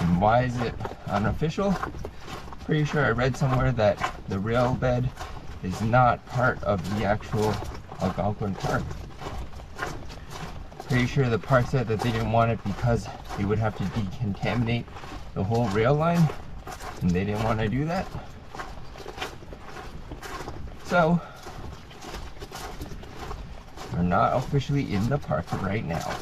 And why is it unofficial? Pretty sure I read somewhere that the rail bed is not part of the actual Algonquin Park. Pretty sure the park said that they didn't want it because they would have to decontaminate the whole rail line, and they didn't want to do that. So we're not officially in the park right now.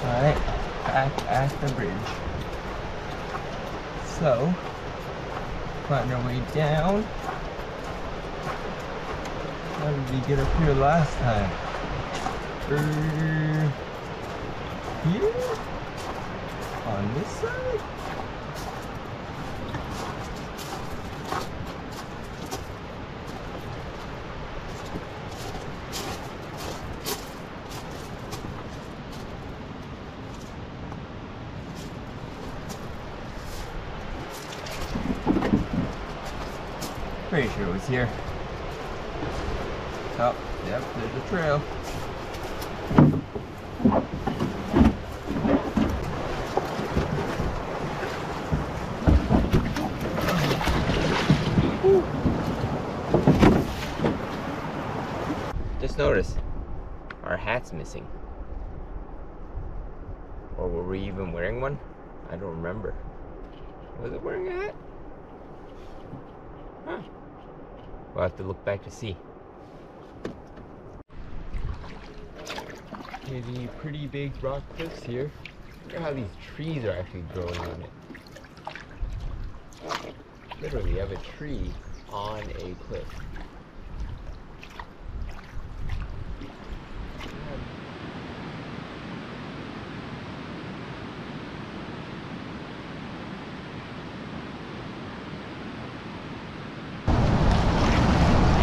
Alright, back at the bridge. So, find our way down. How did we get up here last time? Here? On this side? Pretty sure it was here. Oh, yep, there's a trail. Just notice, our hat's missing. Or were we even wearing one? I don't remember. Was it wearing a hat? Huh. We'll have to look back to see. Okay, the pretty big rock cliffs here. Look at how these trees are actually growing on it. Literally, you have a tree on a cliff.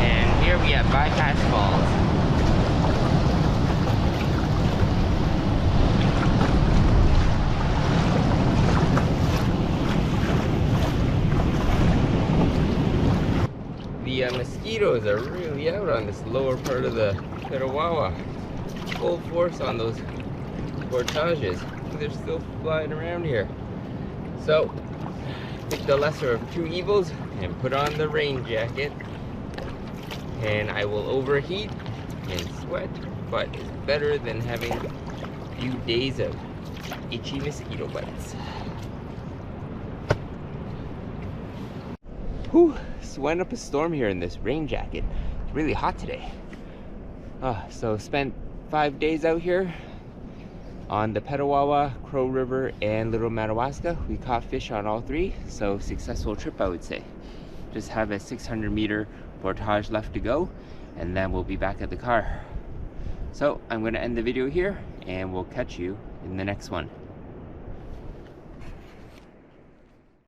And here we have Bypass Falls. The mosquitoes are really out on this lower part of the Petawawa. Full force on those portages. They're still flying around here. So, pick the lesser of two evils and put on the rain jacket. And I will overheat and sweat, but it's better than having a few days of itchy mosquito bites. Whew, sweating up a storm here in this rain jacket. It's really hot today. So spent 5 days out here On the Petawawa, Crow River, and Little Madawaska, we caught fish on all three, so successful trip, I would say. Just have a 600-meter portage left to go, and then we'll be back at the car. So I'm going to end the video here, and we'll catch you in the next one.